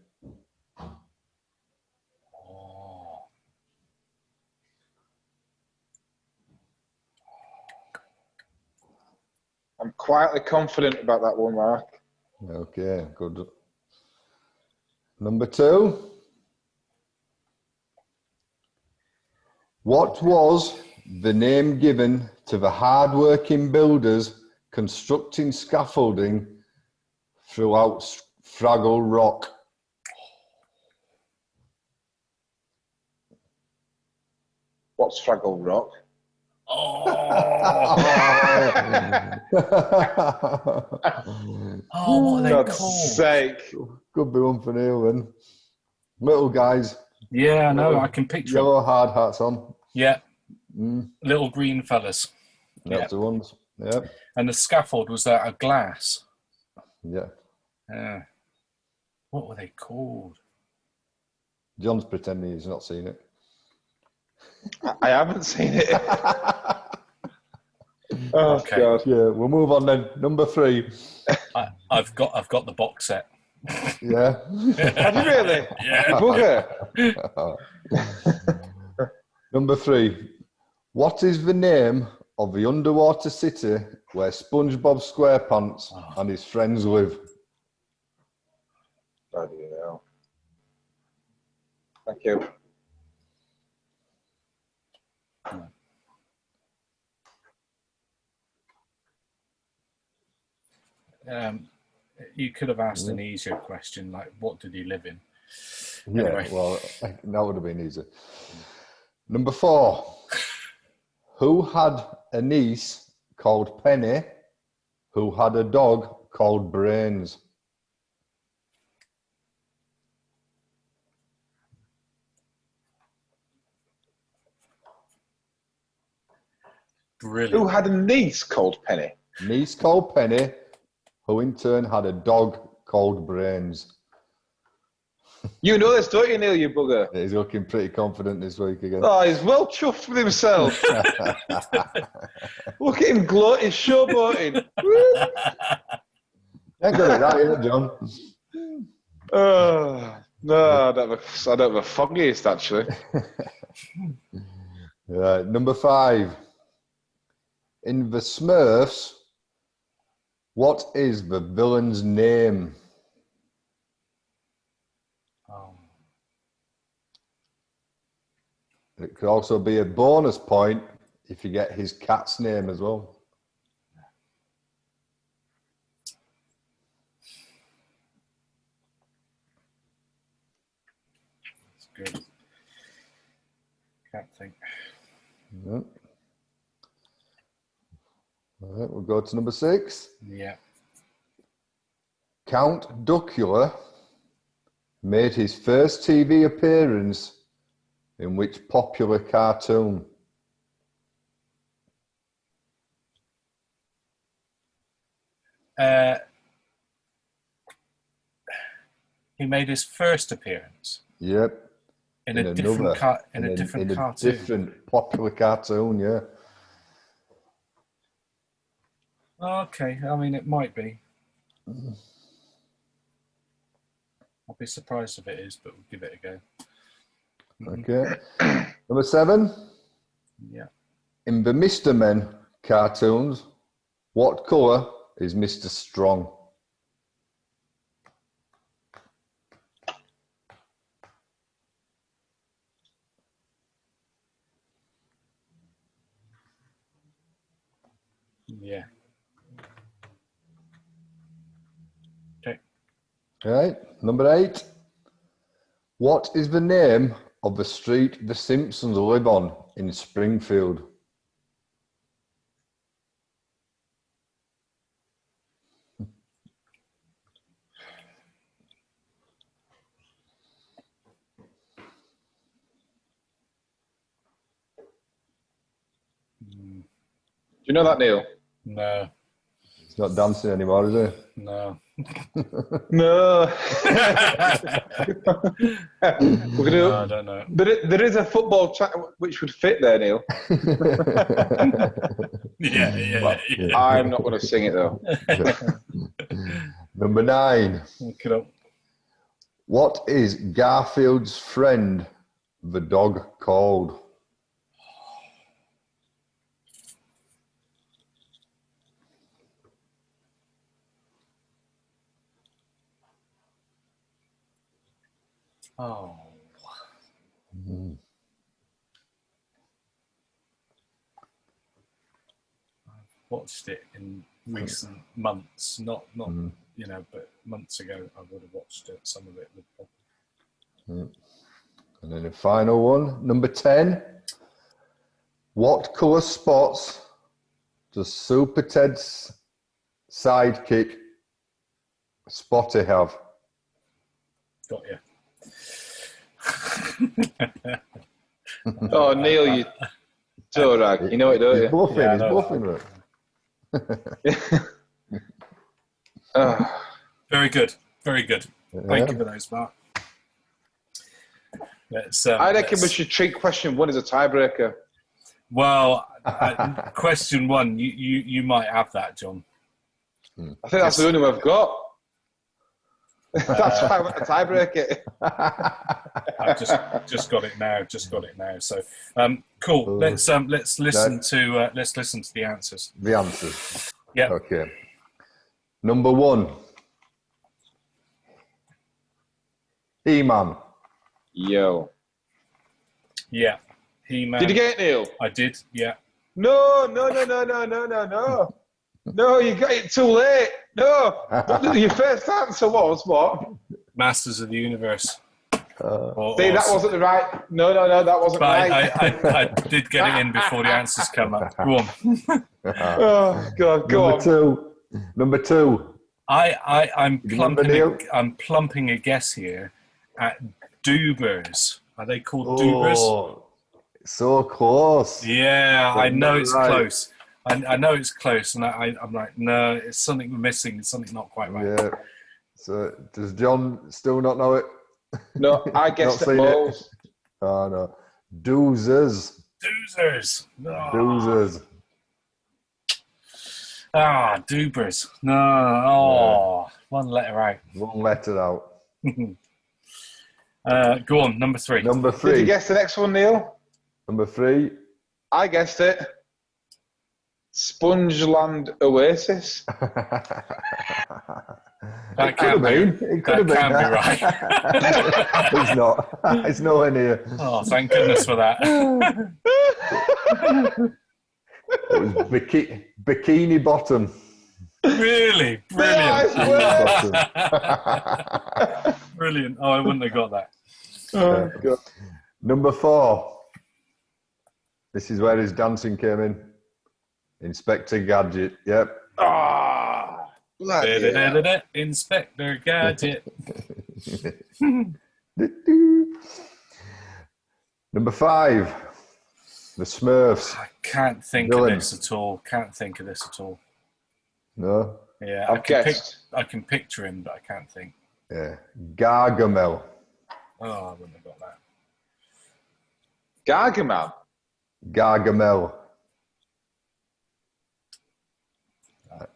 I'm quietly confident about that one, Mark. Okay, good. Number 2. What was the name given to the hard-working builders constructing scaffolding throughout Fraggle Rock? What's Fraggle Rock? Oh, what are they God's called? sake. Could be one for Neil then. Little guys. Yeah, I know. I can picture Yellow them. hard hats on. Yeah. Little green fellas. That's the ones. Yeah. And the scaffold was out of glass. Yeah. What were they called? John's pretending he's not seen it. I haven't seen it. Oh, okay. God. Yeah, we'll move on then. Number 3. I've got the box set. Yeah. Have you really? Yeah. Bugger. Number 3. What is the name of the underwater city where SpongeBob SquarePants and his friends live? Oh, do you know? Thank you. You could have asked an easier question, like what did he live in? Yeah, Anyway. well, that would have been easy. Number 4. Who had a niece called Penny who had a dog called Brains? Brilliant. Who had a niece called Penny? Niece called Penny, who in turn had a dog called Brains. You know this, don't you, Neil, you bugger? He's looking pretty confident this week again. Oh, he's well chuffed with himself. Look at him gloating, showboating. Ain't got it right, yet, John. No, I don't have a foggiest, actually. Right, number 5. In the Smurfs, what is the villain's name? It could also be a bonus point if you get his cat's name as well. That's good. Can't think. Yeah. All right, we'll go to number 6. Yeah. Count Duckula made his first TV appearance in which popular cartoon? He made his first appearance. Yep. In a different cartoon. Different popular cartoon, yeah. Okay, I mean, it might be. I'll be surprised if it is, but we'll give it a go. Okay. Number 7. Yeah. In the Mr. Men cartoons, what colour is Mr. Strong? Yeah. Okay. All right. Number 8. What is the name of the street the Simpsons live on in Springfield? Do you know that, Neil? No. He's not dancing anymore, is he? No. No. We're gonna, I don't know. There is a football track which would fit there, Neil. Yeah. I'm not going to sing it, though. Number 9. Look it up. What is Garfield's friend, the dog, called? Oh. watched it in recent months. Not you know, but months ago I would have watched some of it. And then the final one, number 10. What colour spots does Super Ted's sidekick Spotty have? Got you. Oh, Neil, you toe rag. You know it, don't you? He's bluffing, Very good. Very good. Thank you for those, Mark. I reckon we should treat question 1 as a tiebreaker. Well, question 1, you might have that, John. I think that's the only one I've got. That's why I want to tiebreak it. I've just got it now. So, cool. Let's listen to the answers. The answers. Yeah. Okay. Number 1. He-Man. Yo. Yeah. He-Man. Did you get it, Neil? I did. Yeah. No. No, you got it too late. No. Your first answer was what? Masters of the Universe. That wasn't the right. No, that wasn't right. I did get it in before the answers come up. Go on. Oh God, go on. Number 2. I'm plumping a guess here at Doobers. Are they called Doobers? Oh, so close. Yeah, I know it's close. I know it's close, and I'm like, no, it's something we're missing. It's something not quite right. Yeah. So does John still not know it? No, I guessed it balls. Oh no, Doozers. No. Doozers. Doobers. No. Oh, one letter out. One letter out. Go on, number 3. Number 3. Did you guess the next one, Neil? Number 3. I guessed it. Spongeland Oasis. That can be. It could have been right. It's not. It's nowhere near. Oh, thank goodness for that. It was Bikini Bottom. Really? Brilliant. Nice. Brilliant. Oh, I wouldn't have got that. Oh, God. Number 4. This is where his dancing came in. Inspector Gadget. Yep. Inspector Gadget. Number 5. The Smurfs. I can't think of this at all. No? Yeah, I can picture him, but I can't think. Yeah. Gargamel. Oh, I wouldn't have got that. Gargamel.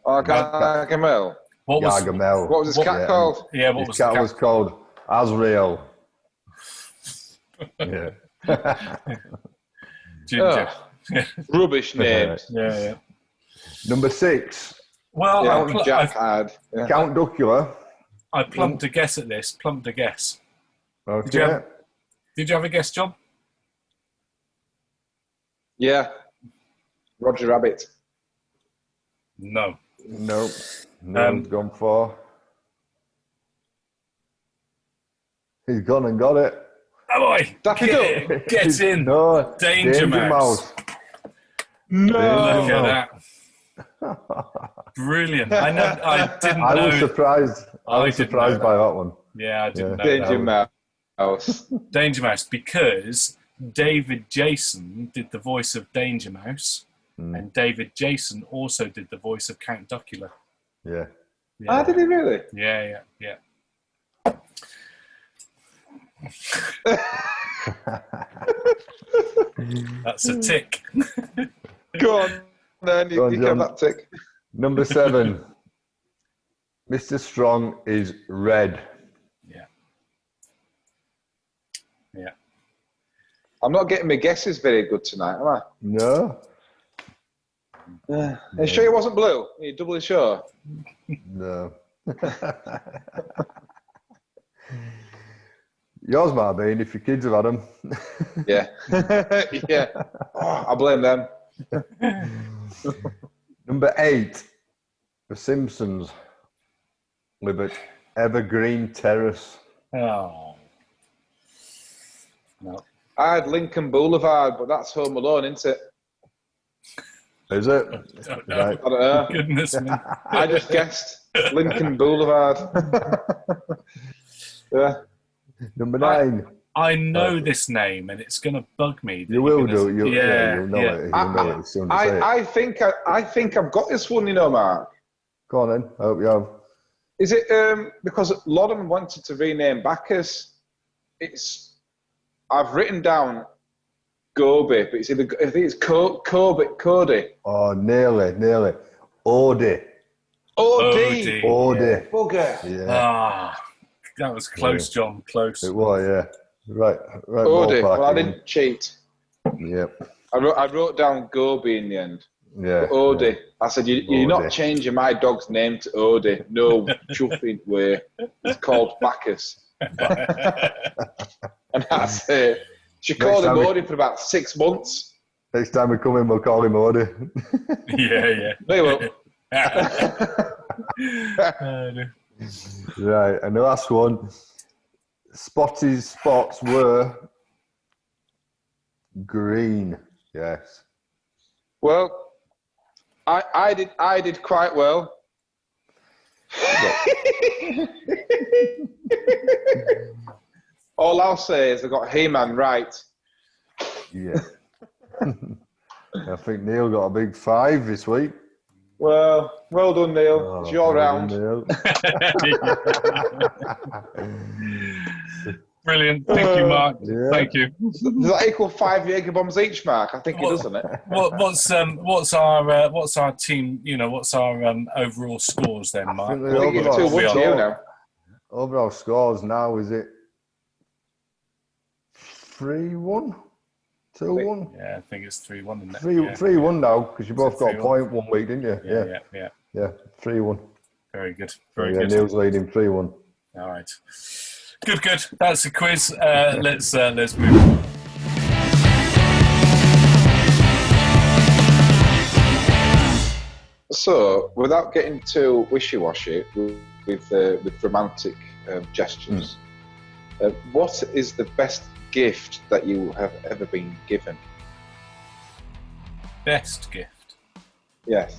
Oh, Gargamel. Gargamel. What was his cat called? Yeah, what his was cat? The cat Was called Azrael. Yeah. Ginger. Rubbish names. Yeah. Number 6. Well, Count Duckula. I plumped a guess at this. Okay. Did you have a guess, John? Yeah. Roger Rabbit. No. Nope. No, gone for. He's gone and got it. Oh boy! Get in. No. Danger Mouse. No. Look at that. Brilliant. I didn't know. I was surprised. I was surprised by that one. Yeah, I didn't know. Danger Mouse. Danger Mouse, because David Jason did the voice of Danger Mouse, and David Jason also did the voice of Count Duckula. Yeah. Ah, did he really? Yeah. That's a tick. Go on, then. You get that tick. Number 7. Mr. Strong is red. Yeah. I'm not getting my guesses very good tonight, am I? No. Are you sure it wasn't blue? Are you doubly sure? No. Yours might have been if your kids have had them. Yeah. Yeah. Oh, I blame them. Number 8, The Simpsons live at Evergreen Terrace. Oh. No. I had Lincoln Boulevard, but that's Home Alone, isn't it? Is it? I don't know. Goodness me. I just guessed Lincoln Boulevard. Yeah. Number 9. I know this name, and it's going to bug me. You will do. You'll know it. You'll know I, it as soon as I think I've got this one, you know, Mark. Go on then. I hope you have. Is it because Lauren wanted to rename Bacchus? I've written down Gobi, but it's either, I think it's Cody. Oh, nearly. Odie. Bugger. Yeah. Ah, that was close, John. Close. It was, yeah. Right. Odie. Well, I didn't cheat. Yep. I wrote down Gobi in the end. Yeah. Odie. Yeah. I said, you're not changing my dog's name to Odie. No chuffing way. It's called Bacchus. And that's it. She called him Odie for about 6 months. Next time we come in, we'll call him Odie. Yeah. No, you won't. Right, and the last one. Spotty's spots were green. Yes. Well, I did quite well. All I'll say is I got He-Man right. Yeah. I think Neil got a big 5 this week. Well done, Neil. It's your round. Brilliant. Thank you, Mark. Yeah. Thank you. Does that equal 5 Jaeger bombs each, Mark? I think it does, doesn't it? What's our team? You know, what's our overall scores then, Mark? I think it's 2-1 to you now. Overall scores now, is it 3-1? 2-1? Yeah, I think it's 3-1. Isn't it? 3-1 now, because you both got a point 1 week, didn't you? Yeah. 3-1. Very good. Very good. Neil's leading 3-1. All right. Good. That's the quiz. Let's move on. So, without getting too wishy-washy with romantic gestures, what is the best gift that you have ever been given? Best gift? Yes.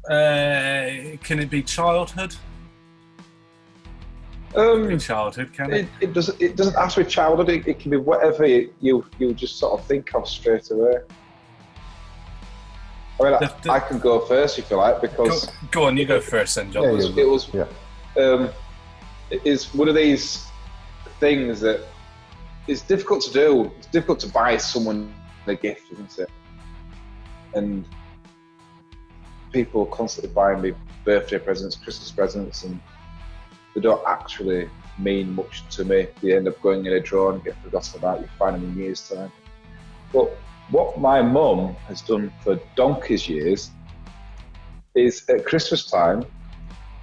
Can it be childhood? Childhood, can it? It doesn't have to be childhood. It can be whatever you just sort of think of straight away. I mean, I can go first if you like, because go on, you go first, then, John. It is one of these things that it's difficult to do. It's difficult to buy someone a gift, isn't it? And people constantly buying me birthday presents, Christmas presents, and they don't actually mean much to me. They end up going in a drawer and get forgotten about. You find them in years' time. But what my mum has done for donkey's years is at Christmas time,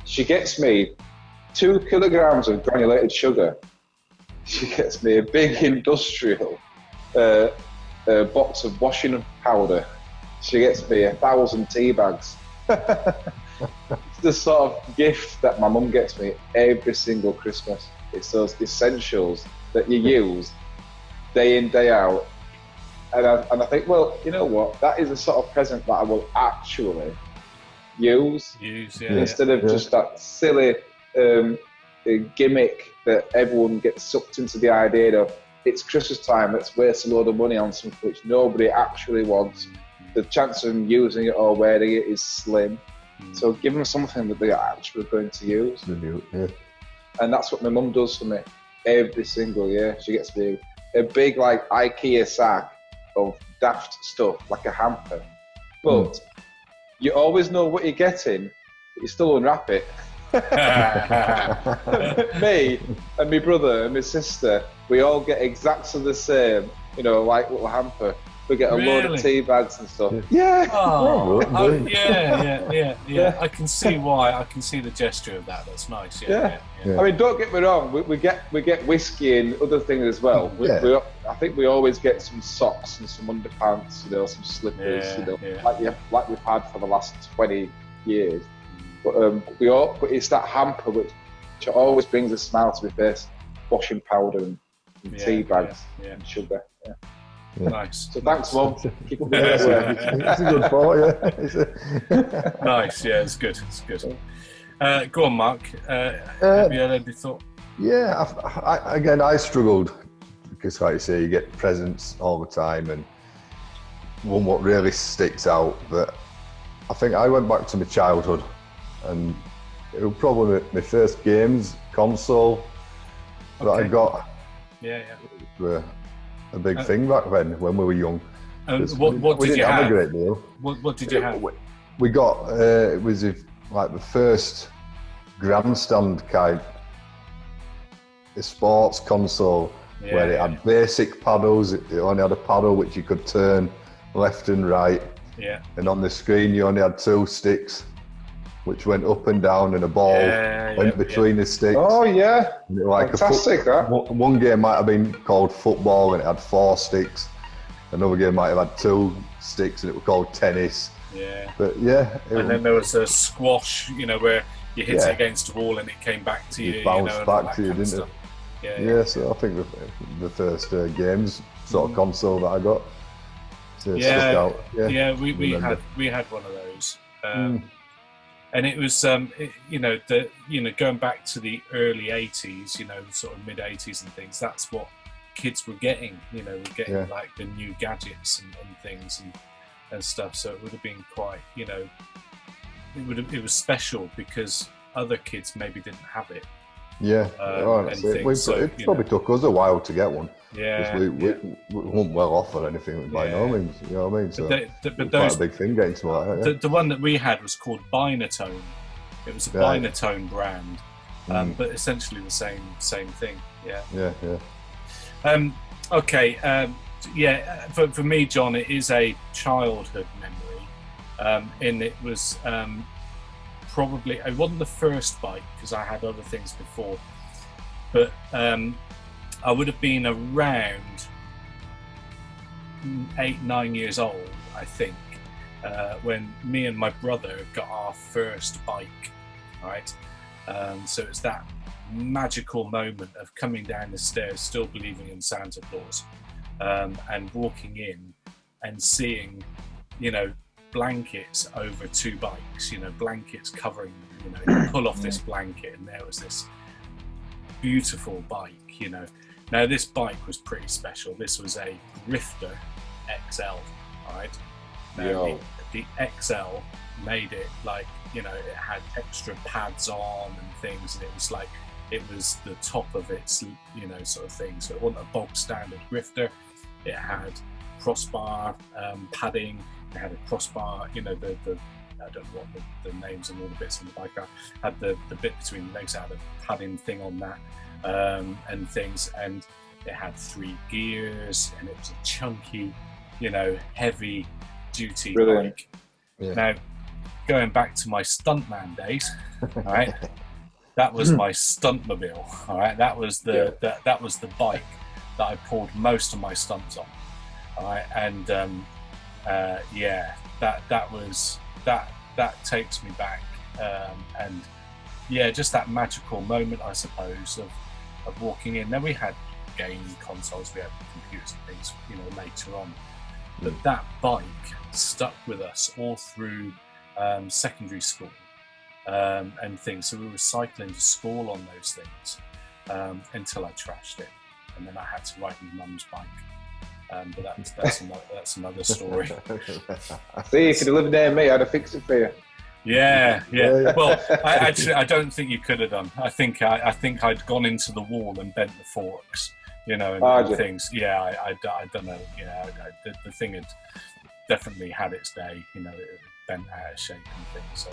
she gets me 2 kilograms of granulated sugar. She gets me a big industrial box of washing powder. She gets me 1,000 tea bags. It's the sort of gift that my mum gets me every single Christmas. It's those essentials that you use day in, day out. And I think, well, you know what? That is a sort of present that I will actually use instead of just that silly gimmick that everyone gets sucked into the idea of. It's Christmas time, let's waste a load of money on something which nobody actually wants. The chance of them using it or wearing it is slim. So give them something that they are actually going to use. And that's what my mum does for me every single year. She gets me a big, like, IKEA sack of daft stuff, like a hamper. But you always know what you're getting, but you still unwrap it. Me and my brother and my sister, we all get exactly the same, like little hamper. We get a load of tea bags and stuff. Yeah. Yeah. I can see why. I can see the gesture of that. That's nice. Yeah. I mean, don't get me wrong. We get whiskey and other things as well. I think we always get some socks and some underpants, you know, some slippers, you know, like we've had for the last 20 years. But it's that hamper which always brings a smile to my face. Washing powder and tea bags and sugar. Yeah. Nice. So thanks, Mum. Keep up the good work. It's a good thought, yeah. Nice, yeah, it's good. It's good. Go on, Mark. Have you had any thought? Yeah, I struggled because, like you say, you get presents all the time, and one what really sticks out. But I think I went back to my childhood, and it was probably my first games console that I got. Were a big thing back then when we were young. What did you have? A great deal. What did you have? We got it was like the first grandstand kind of sports console where it had basic paddles. It only had a paddle which you could turn left and right. Yeah. And on the screen you only had 2 sticks, which went up and down, and a ball went between the sticks. Oh yeah, like fantastic! One game might have been called football, and it had 4 sticks. Another game might have had 2 sticks, and it was called tennis. Yeah. But yeah. And then there was a squash, you know, where you hit it against a wall and it came back to you. It bounced back to you, didn't it? Yeah. So I think the first games sort of console that I got. Stuck out. We had one of those. And it was, going back to the early 80s, you know, sort of mid 80s and things, that's what kids were getting, you know, like the new gadgets and things and stuff. So it would have been quite, you know, it was special because other kids maybe didn't have it. Yeah, it probably took us a while to get one. Yeah, we weren't well off or anything by no means. You know what I mean? So but quite a big thing getting to like that. The one that we had was called Binatone. It was a Binatone brand, but essentially the same thing. Yeah. Okay. For me, John, it is a childhood memory, and it was. Probably, it wasn't the first bike because I had other things before, but I would have been around 8-9 years old, I think, when me and my brother got our first bike, right? So it's that magical moment of coming down the stairs, still believing in Santa Claus, and walking in and seeing, you know, blankets over 2 bikes, you know, blankets covering them, you know, you pull off this blanket and there was this beautiful bike, you know. Now this bike was pretty special. This was a Grifter XL, right? Now the XL made it like, you know, it had extra pads on and things, and it was like, it was the top of its, you know, sort of thing. So it wasn't a bog standard Grifter. It had crossbar padding. It had a crossbar, you know, I don't know what the names and all the bits on the bike are. Had the bit between the legs, had a padding thing on that, and things, and it had 3 gears, and it was a chunky, you know, heavy duty bike. Yeah. Now, going back to my stuntman days, all right, that was my stuntmobile, all right. That was the bike that I pulled most of my stunts on, all right, and that takes me back, and just that magical moment, I suppose, of walking in. Then we had game consoles, we had computers and things, you know, later on, but that bike stuck with us all through secondary school and things. So we were cycling to school on those things until I trashed it, and then I had to ride my mum's bike. But that's another story. See, if you'd lived near me, I'd have fixed it for you. Yeah. Well, I don't think you could have done. I think I'd gone into the wall and bent the forks, you know, and things. Yeah, I don't know. Yeah, the thing had definitely had its day. You know, it bent out of shape and things. So,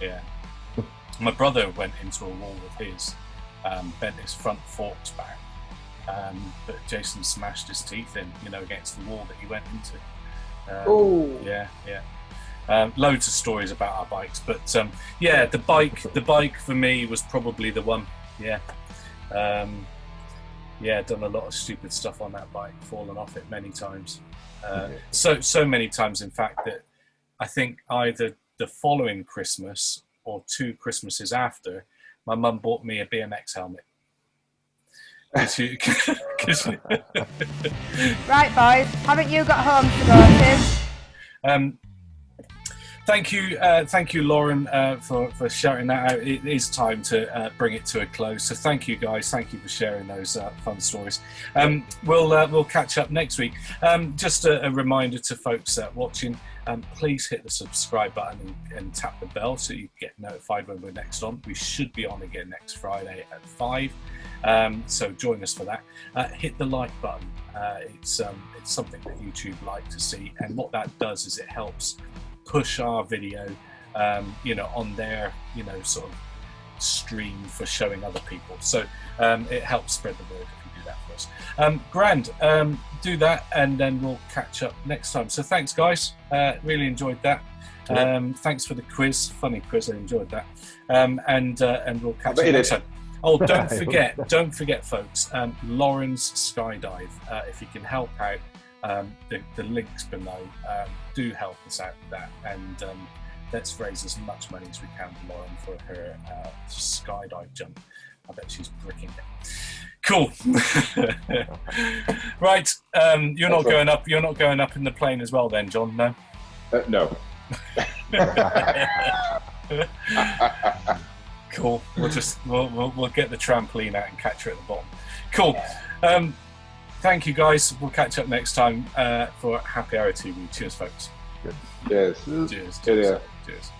yeah. My brother went into a wall with his, bent his front forks back. but Jason smashed his teeth in, you know, against the wall that he went into. Yeah. Loads of stories about our bikes, but yeah, the bike for me was probably the one. Yeah, done a lot of stupid stuff on that bike, fallen off it many times. So many times, in fact, that I think either the following Christmas or 2 Christmases after, my mum bought me a BMX helmet. Right, boys, haven't you got home to go to? Thank you, Lauren, for shouting that out. It is time to bring it to a close. So thank you, guys. Thank you for sharing those fun stories. We'll catch up next week. Just a reminder to folks watching. Please hit the subscribe button and tap the bell so you get notified when we're next on. We should be on again next Friday at 5. So join us for that. Hit the like button. It's something that YouTube like to see, and what that does is it helps push our video, on their, sort of stream for showing other people. So it helps spread the word if you do that for us. Grand, do that, and then we'll catch up next time. So thanks, guys. Really enjoyed that. Thanks for the quiz, funny quiz. I enjoyed that. And we'll catch up next time. Oh, don't forget, folks. Lauren's Skydive. If you can help out, the links below. Do help us out with that, and let's raise as much money as we can for Lauren for her skydive jump. I bet she's bricking it. Cool. Right, you're not going up. You're not going up in the plane as well, then, John? No. No. Cool. We'll get the trampoline out and catch her at the bottom. Cool. Thank you, guys. We'll catch up next time for Happy Hour TV. Cheers, folks. Cheers. Cheers. Cheers. Cheers.